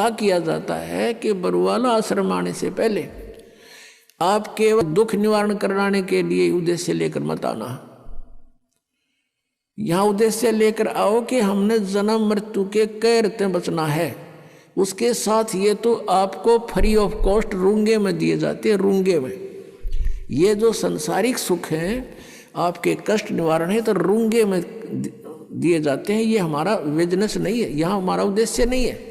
सलाह किया जाता है कि बरुवाला आश्रम आने से पहले आप केवल दुख निवारण कराने के लिए उद्देश्य लेकर मत आना। यहाँ उद्देश्य लेकर आओ कि हमने जन्म मृत्यु के कहर से बचना है। उसके साथ ये तो आपको फ्री ऑफ कॉस्ट रूंगे में दिए जाते हैं। रूंगे में ये जो संसारिक सुख हैं, आपके कष्ट निवारण है, तो रूंगे में दिए जाते हैं। ये हमारा बिजनेस नहीं है, यहाँ हमारा उद्देश्य नहीं है।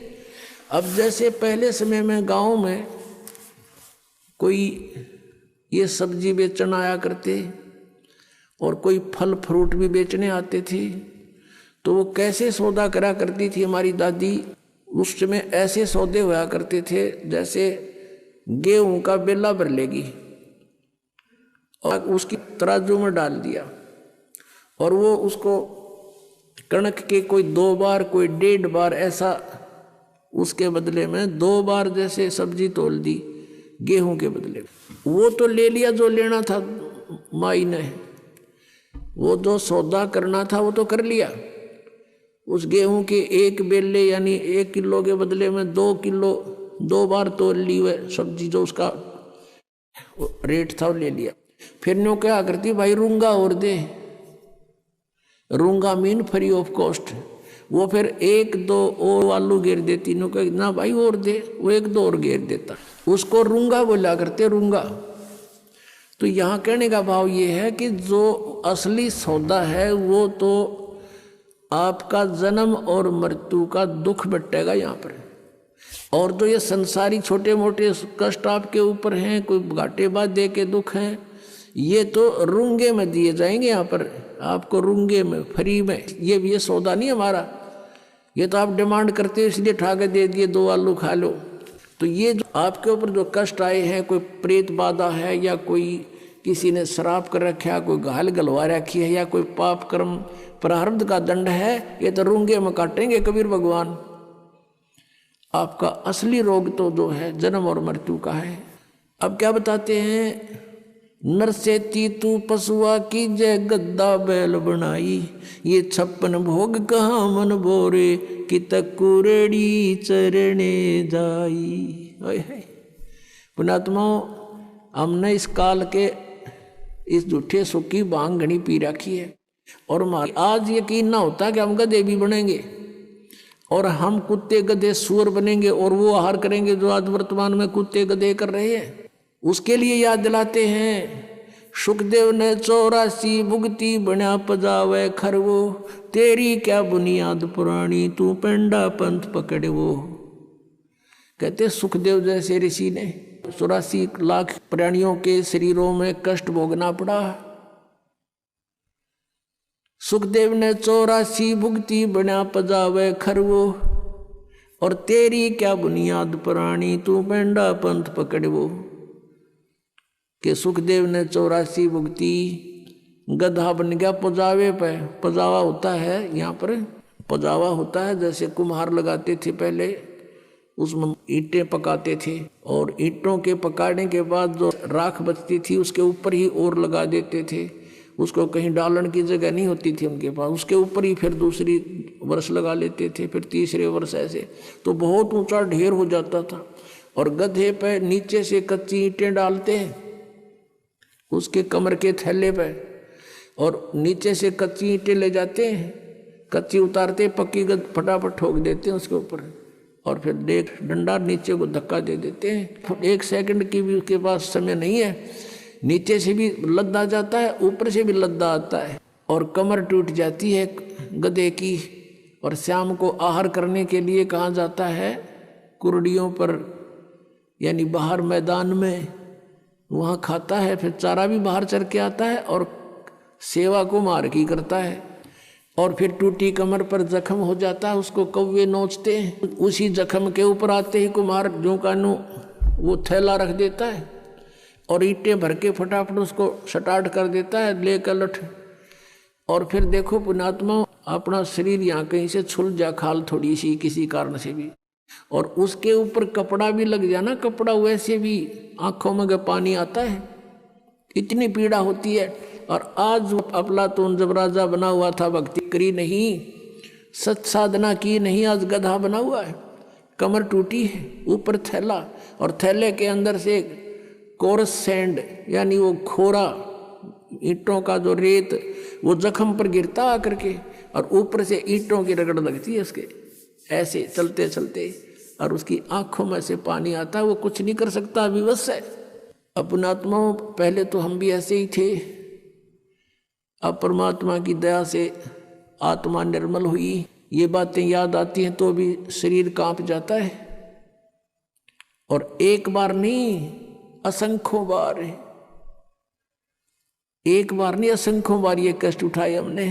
अब जैसे पहले समय में गाँव में कोई ये सब्जी बेचने आया करते और कोई फल फ्रूट भी बेचने आते थे, तो वो कैसे सौदा करा करती थी हमारी दादी। उस समय ऐसे सौदे हुआ करते थे जैसे गेहूं का बेला भर लेगी और उसकी तराजू में डाल दिया, और वो उसको कणक के कोई 2 बार कोई 1.5 बार ऐसा उसके बदले में 2 बार जैसे सब्जी तोल दी गेहूं के बदले। वो तो ले लिया जो लेना था माई ने, वो जो सौदा करना था वो तो कर लिया। उस गेहूं के 1 बेले यानी 1 किलो के बदले में 2 किलो 2 बार तोल ली वह सब्जी, जो उसका रेट था वो ले लिया। फिर न्यों क्या करती, भाई रूंगा और दे। रूंगा मीन फ्री ऑफ कॉस्ट। वो फिर 1-2 और आलू घेर देती, नो कह ना भाई और दे, वो 1-2 और घेर देता। उसको रूंगा बोला करते, रूंगा। तो यहाँ कहने का भाव ये है कि जो असली सौदा है वो तो आपका जन्म और मृत्यु का दुख बटेगा यहाँ पर। और जो ये संसारी छोटे मोटे कष्ट आपके ऊपर हैं, कोई घाटे बाधे के दुख हैं, ये तो रूंगे में दिए जाएंगे यहाँ पर आपको, रूंगे में फ्री में। ये सौदा नहीं हमारा, ये तो आप डिमांड करते हो इसलिए ठा के दे दिए 2 आलू खा लो। तो ये जो आपके ऊपर जो कष्ट आए हैं, कोई प्रेत बाधा है या कोई किसी ने श्राप कर रखा है, कोई घायल गलवा रखी है, या कोई पाप कर्म प्रारब्ध का दंड है, ये तो रूंगे में काटेंगे कबीर भगवान। आपका असली रोग तो जो है जन्म और मृत्यु का है। अब क्या बताते हैं, नर से तीतू पशुआ की जय गद्दा बैल बनाई, ये 56 भोग कहाँ मन बोरे कि तकुरेड़ी चरणे जाई। पुणात्माओं, हमने इस काल के इस झूठे सुख की भांग घनी पी रखी है, और आज यकीन ना होता कि हम गधे भी बनेंगे और हम कुत्ते गधे सुअर बनेंगे और वो आहार करेंगे जो आज वर्तमान में कुत्ते गधे कर रहे हैं। उसके लिए याद दिलाते हैं, सुखदेव ने 84 भुगती बना पजावे खरवो, तेरी क्या बुनियाद पुरानी तू पेंडा पंथ पकड़े वो। कहते सुखदेव जैसे ऋषि ने 84 लाख प्राणियों के शरीरों में कष्ट भोगना पड़ा। सुखदेव ने 84 भुगती बना पजावे खरवो, और तेरी क्या बुनियाद पुरानी तू पेंडा पंथ पकड़े वो। कि सुखदेव ने 84 भुगती, गधा बन गया पजावे पे। पजावा होता है यहाँ पर, पजावा होता है जैसे कुम्हार लगाते थे पहले, उसमें ईंटें पकाते थे, और ईंटों के पकाने के बाद जो राख बचती थी उसके ऊपर ही और लगा देते थे। उसको कहीं डालन की जगह नहीं होती थी उनके पास, उसके ऊपर ही फिर दूसरी वर्ष लगा लेते थे, फिर तीसरे वर्ष ऐसे। तो बहुत ऊंचा ढेर हो जाता था। और गधे पे नीचे से कच्ची ईंटें डालते हैं उसके कमर के थैले पे, और नीचे से कच्ची ईंटें ले जाते हैं, कच्ची उतारते, पक्की फटाफट ठोक देते हैं उसके ऊपर, और फिर देख डंडा नीचे को धक्का दे देते हैं। 1 सेकंड की भी उसके पास समय नहीं है, नीचे से भी लद्दा जाता है, ऊपर से भी लद्दा आता है, और कमर टूट जाती है गधे की। और शाम को आहार करने के लिए कहाँ जाता है, कुर्डियों पर यानी बाहर मैदान में, वहाँ खाता है, फिर चारा भी बाहर चर के आता है, और सेवा को मार की करता है। और फिर टूटी कमर पर जख्म हो जाता है, उसको कौवे नोचते हैं, उसी जख्म के ऊपर आते ही कुम्हार जो कानू वो थैला रख देता है, और ईंटें भर के फटाफट उसको स्टार्ट कर देता है, लेकर लठ। और फिर देखो पुण्यात्मा, अपना शरीर यहाँ कहीं से छुल जा, खाल थोड़ी सी किसी कारण से भी, और उसके ऊपर कपड़ा भी लग जाना, कपड़ा वैसे भी आंखों में पानी आता है, इतनी पीड़ा होती है। और आज अफलातून जब राजा बना हुआ था, भक्ति करी नहीं, सच साधना की नहीं, आज गधा बना हुआ है। कमर टूटी है, ऊपर थैला, और थैले के अंदर से कोरस सैंड यानी वो खोरा ईंटों का जो रेत वो जख्म पर गिरता आकर के, और ऊपर से ईंटों की रगड़ लगती है उसके, ऐसे चलते चलते, और उसकी आंखों में से पानी आता है, वो कुछ नहीं कर सकता, विवश है। अपनात्माओं, पहले तो हम भी ऐसे ही थे, अब परमात्मा की दया से आत्मा निर्मल हुई, ये बातें याद आती हैं तो भी शरीर कांप जाता है। और एक बार नहीं, असंख्यों बार, एक बार नहीं असंख्यों बार ये कष्ट उठाए हमने।